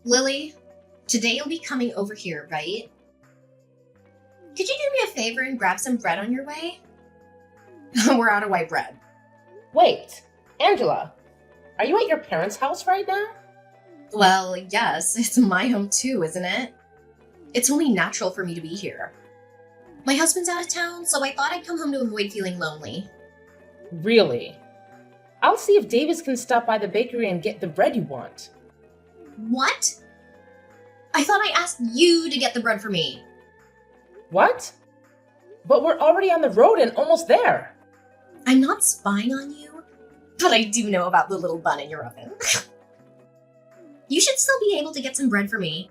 Lily, today you'll be coming over here, right? Could you do me a favor and grab some bread on your way? We're out of white bread. Wait, Angela, are you at your parents' house right now? Well, yes, it's my home too, isn't it? It's only natural for me to be here. My husband's out of town, so I thought I'd come home to avoid feeling lonely. Really? I'll see if Davis can stop by the bakery and get the bread you want. What? I thought I asked you to get the bread for me. What? But we're already on the road and almost there. I'm not spying on you, but I do know about the little bun in your oven. You should still be able to get some bread for me.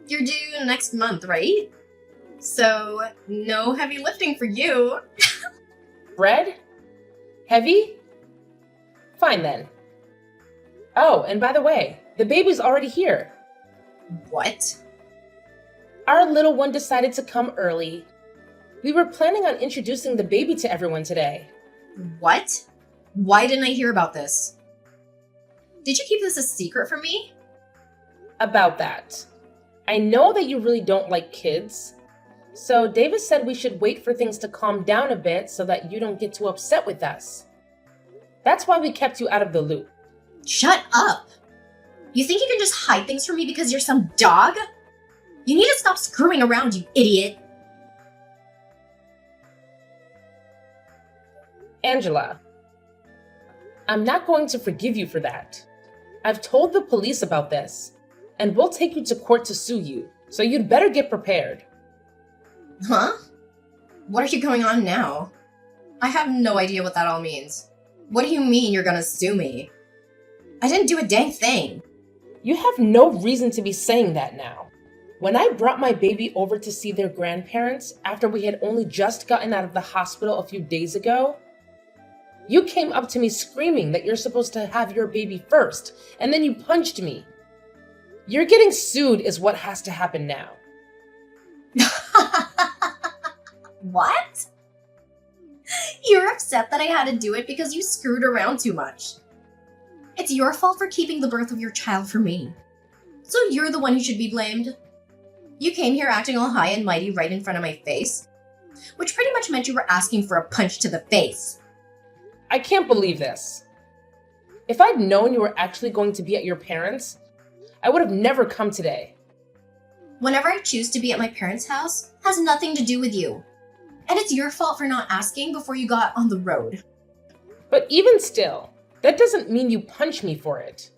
You're due next month, right? So, no heavy lifting for you. Bread? Heavy? Fine then. Oh, and by the way, the baby's already here. What? Our little one decided to come early. We were planning on introducing the baby to everyone today. What? Why didn't I hear about this? Did you keep this a secret from me? About that. I know that you really don't like kids, so Davis said we should wait for things to calm down a bit so that you don't get too upset with us. That's why we kept you out of the loop. Shut up! You think you can just hide things from me because you're some dog? You need to stop screwing around, you idiot! Angela, I'm not going to forgive you for that. I've told the police about this, and we'll take you to court to sue you, so you'd better get prepared. Huh? What are you going on now? I have no idea what that all means. What do you mean you're gonna sue me? I didn't do a dang thing. You have no reason to be saying that now. When I brought my baby over to see their grandparents after we had only just gotten out of the hospital a few days ago, you came up to me screaming that you're supposed to have your baby first, and then you punched me. You're getting sued is what has to happen now. What? You're upset that I had to do it because you screwed around too much. It's your fault for keeping the birth of your child from me. So you're the one who should be blamed. You came here acting all high and mighty right in front of my face, which pretty much meant you were asking for a punch to the face. I can't believe this. If I'd known you were actually going to be at your parents', I would have never come today. Whenever I choose to be at my parents' house has nothing to do with you. And it's your fault for not asking before you got on the road. But even still, that doesn't mean you punch me for it.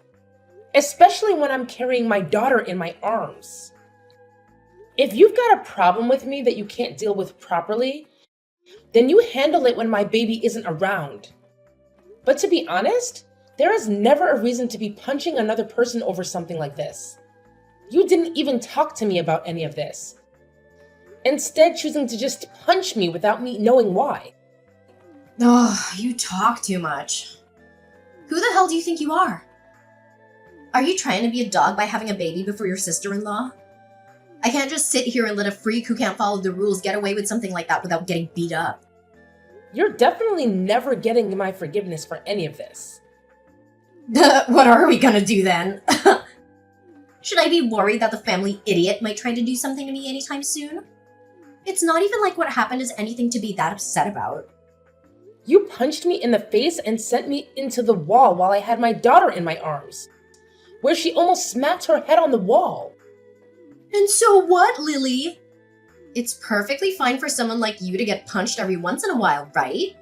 Especially when I'm carrying my daughter in my arms. If you've got a problem with me that you can't deal with properly, then you handle it when my baby isn't around. But to be honest, there is never a reason to be punching another person over something like this. You didn't even talk to me about any of this. Instead, choosing to just punch me without me knowing why. Oh, you talk too much. Who the hell do you think you are? Are you trying to be a dog by having a baby before your sister-in-law? I can't just sit here and let a freak who can't follow the rules get away with something like that without getting beat up. You're definitely never getting my forgiveness for any of this. What are we gonna do then? Should I be worried that the family idiot might try to do something to me anytime soon? It's not even like what happened is anything to be that upset about. You punched me in the face and sent me into the wall while I had my daughter in my arms, where she almost smacked her head on the wall. And so what, Lily? It's perfectly fine for someone like you to get punched every once in a while, right?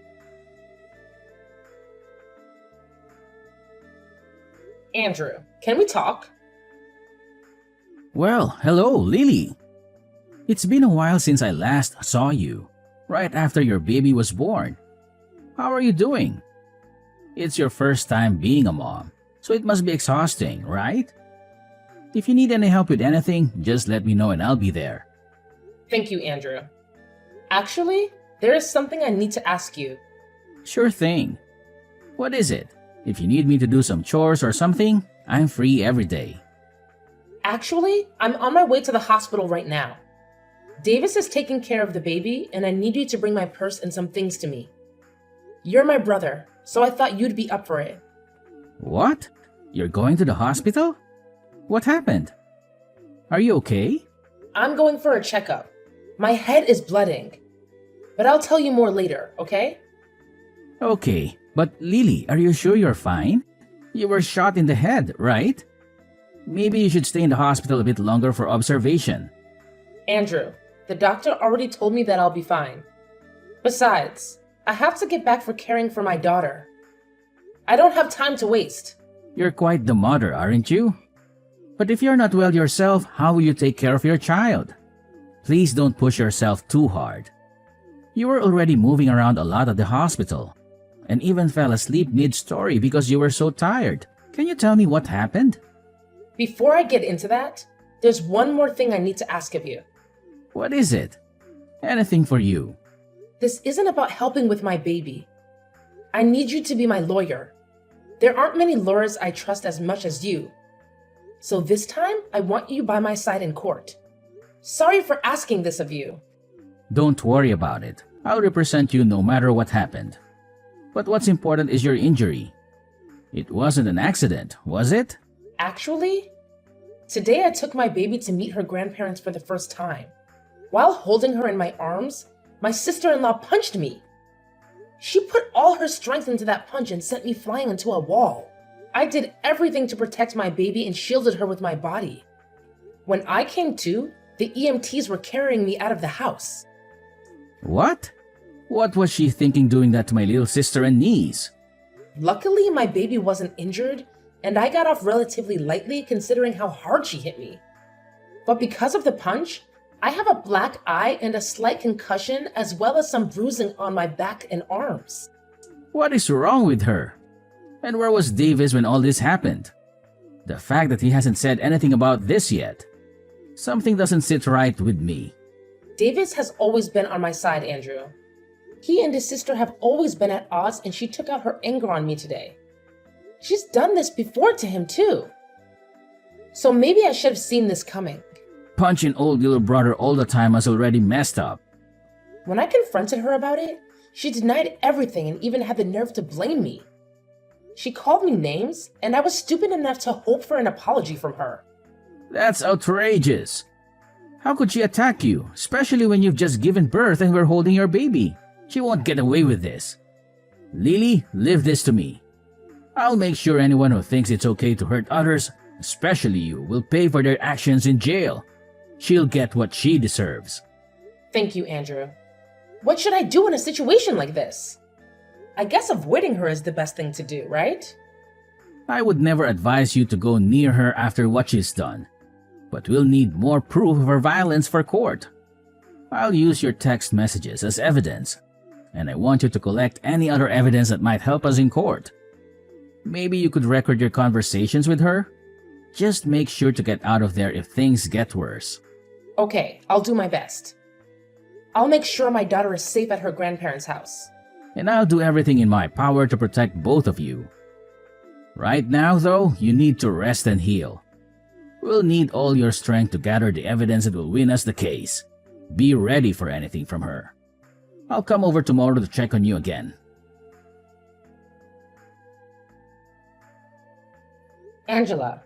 Andrew, can we talk? Well, hello, Lily. It's been a while since I last saw you, right after your baby was born. How are you doing? It's your first time being a mom, so it must be exhausting, right? If you need any help with anything, just let me know and I'll be there. Thank you, Andrew. Actually, there is something I need to ask you. Sure thing. What is it? If you need me to do some chores or something, I'm free every day. Actually, I'm on my way to the hospital right now. Davis is taking care of the baby, and I need you to bring my purse and some things to me. You're my brother, so I thought you'd be up for it. What? You're going to the hospital? What happened? Are you okay? I'm going for a checkup. My head is blooding. But I'll tell you more later, okay? Okay, but Lily, are you sure you're fine? You were shot in the head, right? Maybe you should stay in the hospital a bit longer for observation. Andrew, the doctor already told me that I'll be fine. Besides, I have to get back for caring for my daughter. I don't have time to waste. You're quite the mother, aren't you? But if you're not well yourself, how will you take care of your child? Please don't push yourself too hard. You were already moving around a lot at the hospital, and even fell asleep mid-story because you were so tired. Can you tell me what happened? Before I get into that, there's one more thing I need to ask of you. What is it? Anything for you. This isn't about helping with my baby. I need you to be my lawyer. There aren't many lawyers I trust as much as you. So this time, I want you by my side in court. Sorry for asking this of you. Don't worry about it. I'll represent you no matter what happened. But what's important is your injury. It wasn't an accident, was it? Actually, today I took my baby to meet her grandparents for the first time. While holding her in my arms, my sister-in-law punched me. She put all her strength into that punch and sent me flying into a wall. I did everything to protect my baby and shielded her with my body. When I came to, the EMTs were carrying me out of the house. What? What was she thinking doing that to my little sister and niece? Luckily, my baby wasn't injured, and I got off relatively lightly considering how hard she hit me. But because of the punch, I have a black eye and a slight concussion as well as some bruising on my back and arms. What is wrong with her? And where was Davis when all this happened? The fact that he hasn't said anything about this yet. Something doesn't sit right with me. Davis has always been on my side, Andrew. He and his sister have always been at odds, and she took out her anger on me today. She's done this before to him too. So maybe I should have seen this coming. Punching old little brother all the time has already messed up. When I confronted her about it, she denied everything and even had the nerve to blame me. She called me names, and I was stupid enough to hope for an apology from her. That's outrageous. How could she attack you, especially when you've just given birth and we're holding your baby? She won't get away with this. Lily, leave this to me. I'll make sure anyone who thinks it's okay to hurt others, especially you, will pay for their actions in jail. She'll get what she deserves. Thank you, Andrew. What should I do in a situation like this? I guess avoiding her is the best thing to do, right? I would never advise you to go near her after what she's done. But we'll need more proof of her violence for court. I'll use your text messages as evidence, and I want you to collect any other evidence that might help us in court. Maybe you could record your conversations with her? Just make sure to get out of there if things get worse. Okay, I'll do my best. I'll make sure my daughter is safe at her grandparents' house. And I'll do everything in my power to protect both of you. Right now, though, you need to rest and heal. We'll need all your strength to gather the evidence that will win us the case. Be ready for anything from her. I'll come over tomorrow to check on you again. Angela,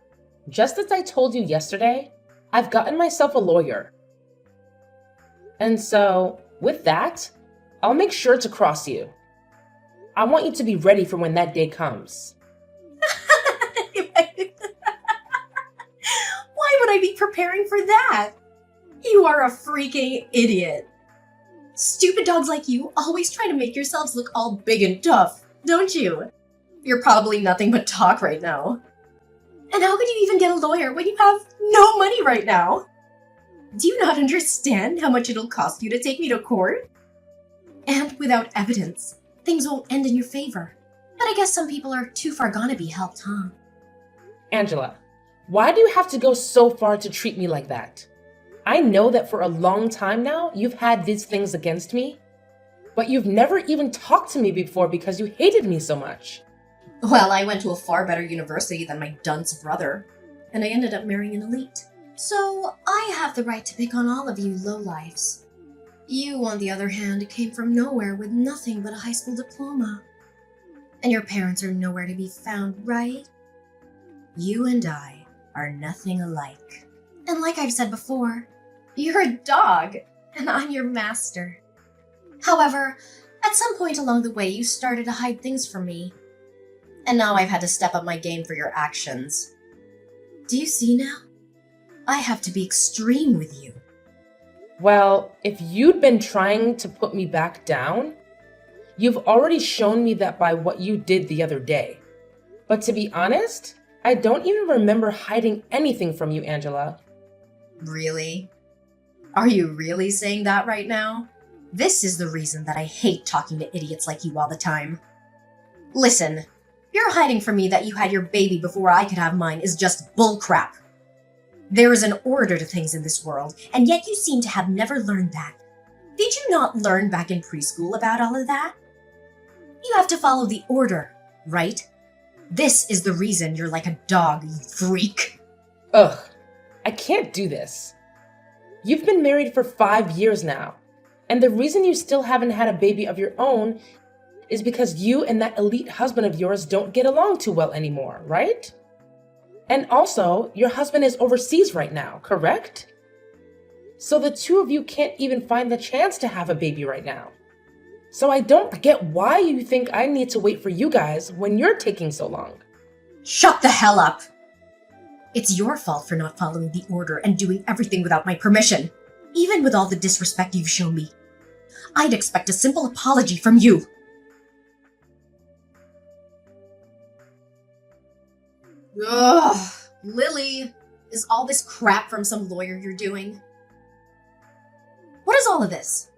just as I told you yesterday, I've gotten myself a lawyer. And so, with that, I'll make sure to cross you. I want you to be ready for when that day comes. Why would I be preparing for that? You are a freaking idiot. Stupid dogs like you always try to make yourselves look all big and tough, don't you? You're probably nothing but talk right now. And how could you even get a lawyer when you have no money right now? Do you not understand how much it'll cost you to take me to court? And without evidence, things won't end in your favor. But I guess some people are too far gone to be helped, huh? Angela, why do you have to go so far to treat me like that? I know that for a long time now, you've had these things against me, but you've never even talked to me before because you hated me so much. Well, I went to a far better university than my dunce brother, and I ended up marrying an elite. So I have the right to pick on all of you lowlifes. You, on the other hand, came from nowhere with nothing but a high school diploma. And your parents are nowhere to be found, right? You and I are nothing alike. And like I've said before, you're a dog, and I'm your master. However, at some point along the way, you started to hide things from me. And now I've had to step up my game for your actions. Do you see now? I have to be extreme with you. Well, if you'd been trying to put me back down, you've already shown me that by what you did the other day. But to be honest, I don't even remember hiding anything from you, Angela. Really? Are you really saying that right now? This is the reason that I hate talking to idiots like you all the time. Listen, you're hiding from me that you had your baby before I could have mine is just bullcrap. There is an order to things in this world, and yet you seem to have never learned that. Did you not learn back in preschool about all of that? You have to follow the order, right? This is the reason you're like a dog, you freak. Ugh, I can't do this. You've been married for 5 years now, and the reason you still haven't had a baby of your own is because you and that elite husband of yours don't get along too well anymore, right? And also, your husband is overseas right now, correct? So the two of you can't even find the chance to have a baby right now. So I don't get why you think I need to wait for you guys when you're taking so long. Shut the hell up! It's your fault for not following the order and doing everything without my permission. Even with all the disrespect you've shown me, I'd expect a simple apology from you. Ugh, Lily, is all this crap from some lawyer you're doing? What is all of this?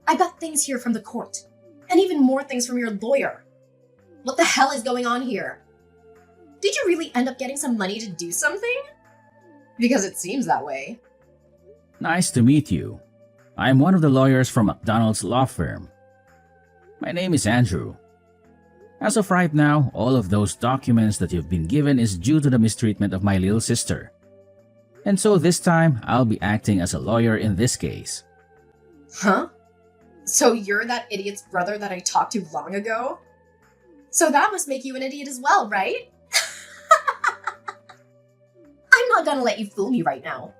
I got things here from the court, and even more things from your lawyer. What the hell is going on here? Did you really end up getting some money to do something? Because it seems that way. Nice to meet you. I'm one of the lawyers from McDonald's law firm. My name is Andrew. As of right now, all of those documents that you've been given is due to the mistreatment of my little sister. And so this time, I'll be acting as a lawyer in this case. Huh? So you're that idiot's brother that I talked to long ago? So that must make you an idiot as well, right? I'm not gonna let you fool me right now.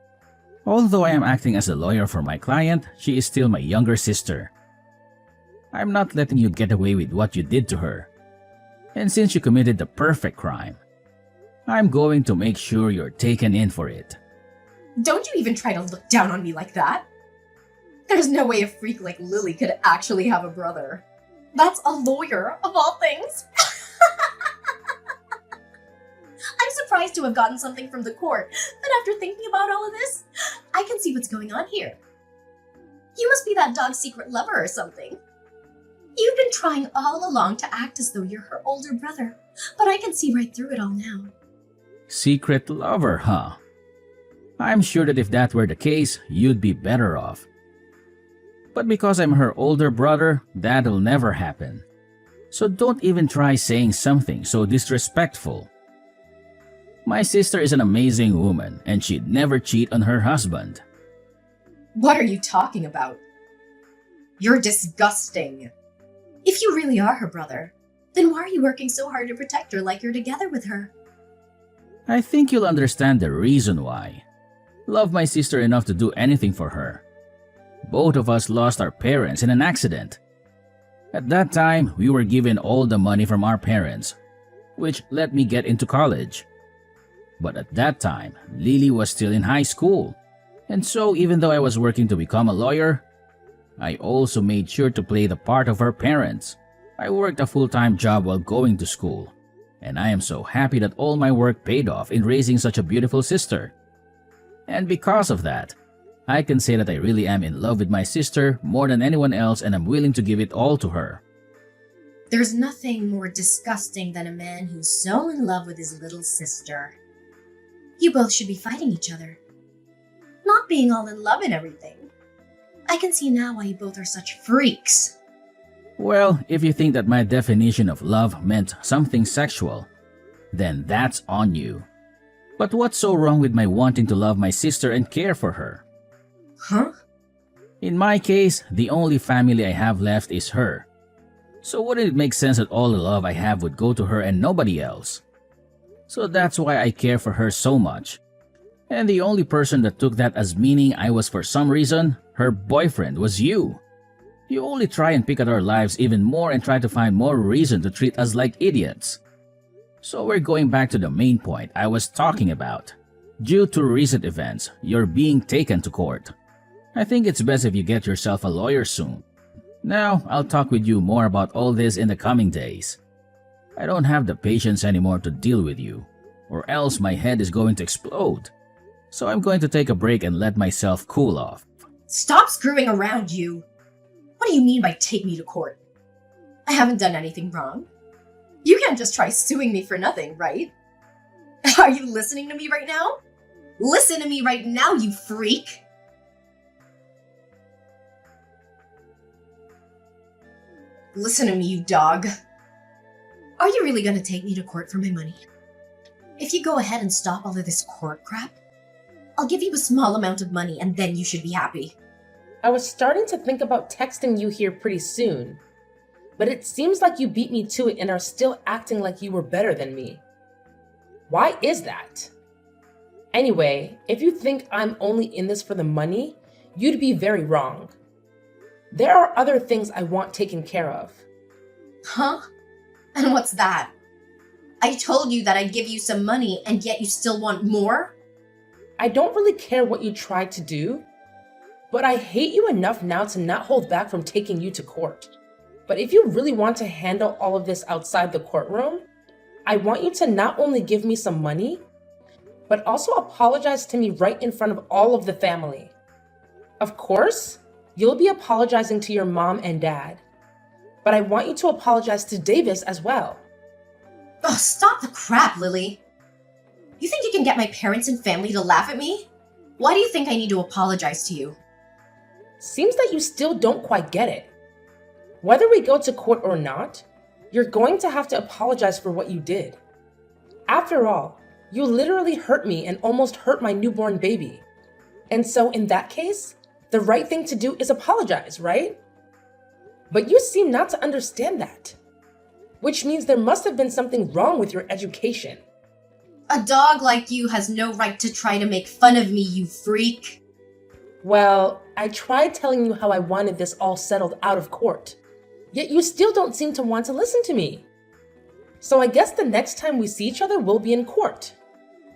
Although I am acting as a lawyer for my client, she is still my younger sister. I'm not letting you get away with what you did to her. And since you committed the perfect crime, I'm going to make sure you're taken in for it. Don't you even try to look down on me like that. There's no way a freak like Lily could actually have a brother. That's a lawyer, of all things. I'm surprised to have gotten something from the court, but after thinking about all of this, I can see what's going on here. You must be that dog's secret lover or something. You've been trying all along to act as though you're her older brother, but I can see right through it all now. Secret lover, huh? I'm sure that if that were the case, you'd be better off. But because I'm her older brother, that'll never happen. So don't even try saying something so disrespectful. My sister is an amazing woman, and she'd never cheat on her husband. What are you talking about? You're disgusting. If you really are her brother, then why are you working so hard to protect her like you're together with her? I think you'll understand the reason why. Love my sister enough to do anything for her. Both of us lost our parents in an accident. At that time, we were given all the money from our parents, which let me get into college. But at that time, Lily was still in high school. And so even though I was working to become a lawyer, I also made sure to play the part of her parents. I worked a full-time job while going to school. And I am so happy that all my work paid off in raising such a beautiful sister. And because of that, I can say that I really am in love with my sister more than anyone else, and I'm willing to give it all to her. There's nothing more disgusting than a man who's so in love with his little sister. You both should be fighting each other, not being all in love and everything. I can see now why you both are such freaks. Well, if you think that my definition of love meant something sexual, then that's on you. But what's so wrong with my wanting to love my sister and care for her? Huh? In my case, the only family I have left is her. So wouldn't it make sense that all the love I have would go to her and nobody else? So that's why I care for her so much. And the only person that took that as meaning I was for some reason, her boyfriend, was you. You only try and pick at our lives even more and try to find more reason to treat us like idiots. So we're going back to the main point I was talking about. Due to recent events, you're being taken to court. I think it's best if you get yourself a lawyer soon. Now, I'll talk with you more about all this in the coming days. I don't have the patience anymore to deal with you, or else my head is going to explode. So I'm going to take a break and let myself cool off. Stop screwing around, you! What do you mean by take me to court? I haven't done anything wrong. You can't just try suing me for nothing, right? Are you listening to me right now? Listen to me right now, you freak! Listen to me, you dog. Are you really gonna take me to court for my money? If you go ahead and stop all of this court crap, I'll give you a small amount of money and then you should be happy. I was starting to think about texting you here pretty soon, but it seems like you beat me to it and are still acting like you were better than me. Why is that? Anyway, if you think I'm only in this for the money, you'd be very wrong. There are other things I want taken care of. Huh? And what's that? I told you that I'd give you some money and yet you still want more? I don't really care what you tried to do, but I hate you enough now to not hold back from taking you to court. But if you really want to handle all of this outside the courtroom, I want you to not only give me some money, but also apologize to me right in front of all of the family. Of course, you'll be apologizing to your mom and dad, but I want you to apologize to Davis as well. Oh, stop the crap, Lily. You think you can get my parents and family to laugh at me? Why do you think I need to apologize to you? Seems that you still don't quite get it. Whether we go to court or not, you're going to have to apologize for what you did. After all, you literally hurt me and almost hurt my newborn baby. And so in that case, the right thing to do is apologize, right? But you seem not to understand that, which means there must have been something wrong with your education. A dog like you has no right to try to make fun of me, you freak. Well, I tried telling you how I wanted this all settled out of court, yet you still don't seem to want to listen to me. So I guess the next time we see each other, we'll be in court.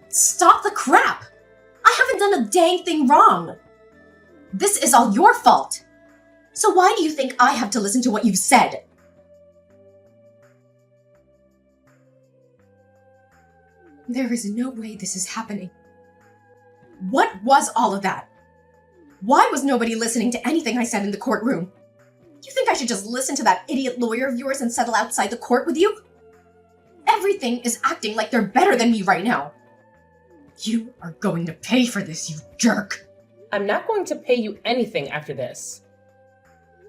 Stop the crap! I haven't done a dang thing wrong. This is all your fault. So why do you think I have to listen to what you've said? There is no way this is happening. What was all of that? Why was nobody listening to anything I said in the courtroom? You think I should just listen to that idiot lawyer of yours and settle outside the court with you? Everything is acting like they're better than me right now. You are going to pay for this, you jerk. I'm not going to pay you anything after this.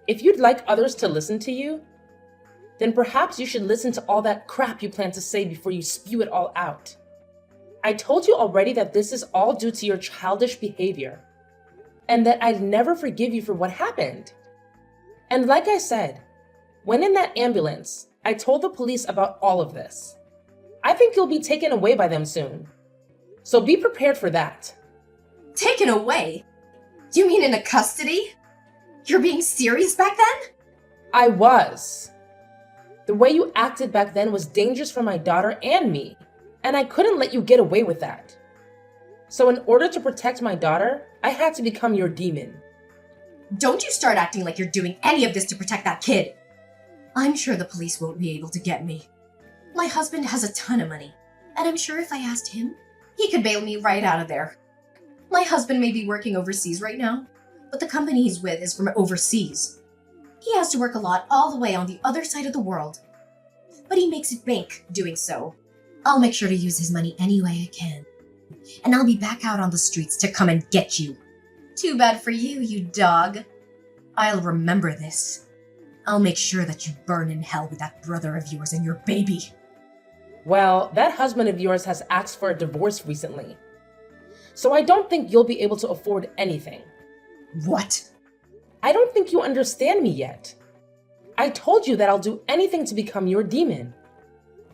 If you'd like others to listen to you, then perhaps you should listen to all that crap you plan to say before you spew it all out. I told you already that this is all due to your childish behavior, and that I'd never forgive you for what happened. And like I said, when in that ambulance, I told the police about all of this. I think you'll be taken away by them soon. So be prepared for that. Taken away? You mean into custody? You're being serious back then? I was. The way you acted back then was dangerous for my daughter and me, and I couldn't let you get away with that. So in order to protect my daughter, I had to become your demon. Don't you start acting like you're doing any of this to protect that kid. I'm sure the police won't be able to get me. My husband has a ton of money, and I'm sure if I asked him, he could bail me right out of there. My husband may be working overseas right now, but the company he's with is from overseas. He has to work a lot all the way on the other side of the world. But he makes bank doing so. I'll make sure to use his money any way I can. And I'll be back out on the streets to come and get you. Too bad for you, you dog. I'll remember this. I'll make sure that you burn in hell with that brother of yours and your baby. Well, that husband of yours has asked for a divorce recently. So I don't think you'll be able to afford anything. What? I don't think you understand me yet. I told you that I'll do anything to become your demon.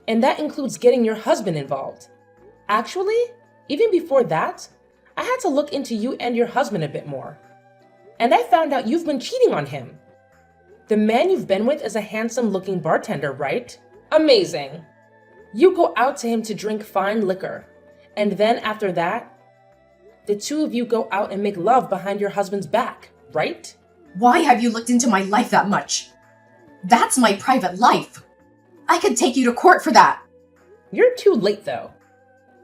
And that includes getting your husband involved. Actually, even before that, I had to look into you and your husband a bit more. And I found out you've been cheating on him. The man you've been with is a handsome-looking bartender, right? Amazing. You go out to him to drink fine liquor, and then after that, the two of you go out and make love behind your husband's back, right? Why have you looked into my life that much? That's my private life. I could take you to court for that. You're too late, though.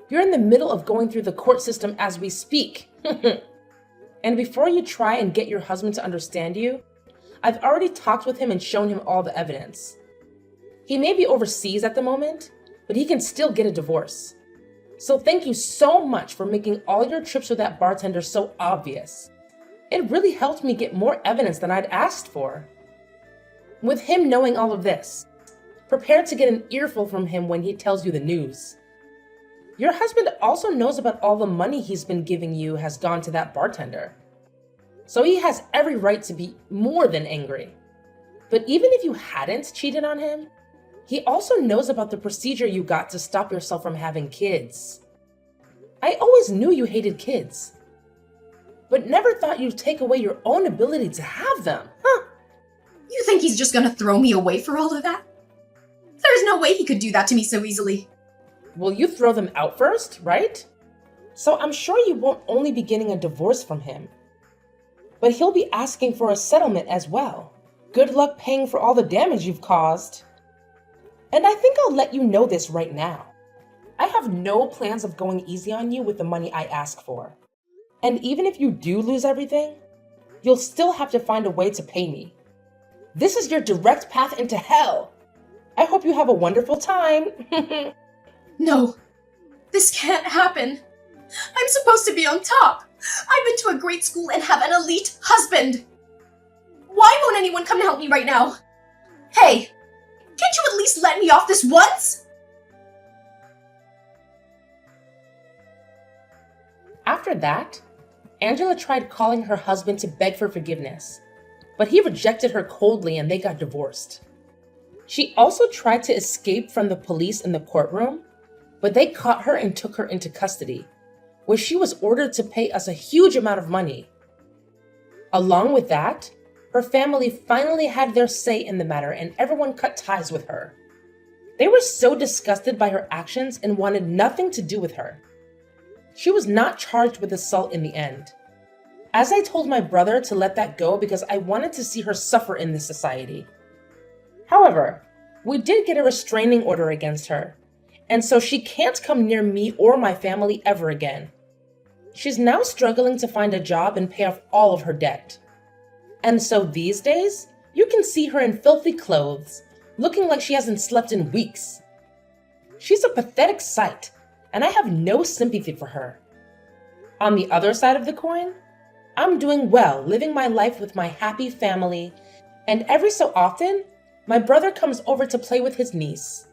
You're in the middle of going through the court system as we speak. And before you try and get your husband to understand you, I've already talked with him and shown him all the evidence. He may be overseas at the moment, but he can still get a divorce. So thank you so much for making all your trips with that bartender so obvious. It really helped me get more evidence than I'd asked for. With him knowing all of this, prepare to get an earful from him when he tells you the news. Your husband also knows about all the money he's been giving you has gone to that bartender. So he has every right to be more than angry. But even if you hadn't cheated on him, he also knows about the procedure you got to stop yourself from having kids. I always knew you hated kids, but never thought you'd take away your own ability to have them, huh? You think he's just gonna throw me away for all of that? There's no way he could do that to me so easily. Well, you throw them out first, right? So I'm sure you won't only be getting a divorce from him, but he'll be asking for a settlement as well. Good luck paying for all the damage you've caused. And I think I'll let you know this right now. I have no plans of going easy on you with the money I ask for. And even if you do lose everything, you'll still have to find a way to pay me. This is your direct path into hell. I hope you have a wonderful time. No, this can't happen. I'm supposed to be on top. I've been to a great school and have an elite husband. Why won't anyone come to help me right now? Hey, can't you at least let me off this once? After that, Angela tried calling her husband to beg for forgiveness, but he rejected her coldly and they got divorced. She also tried to escape from the police in the courtroom, but they caught her and took her into custody, where she was ordered to pay us a huge amount of money. Along with that, her family finally had their say in the matter and everyone cut ties with her. They were so disgusted by her actions and wanted nothing to do with her. She was not charged with assault in the end. As I told my brother to let that go because I wanted to see her suffer in this society. However, we did get a restraining order against her, and so she can't come near me or my family ever again. She's now struggling to find a job and pay off all of her debt. And so these days, you can see her in filthy clothes, looking like she hasn't slept in weeks. She's a pathetic sight, and I have no sympathy for her. On the other side of the coin, I'm doing well, living my life with my happy family, and every so often, my brother comes over to play with his niece.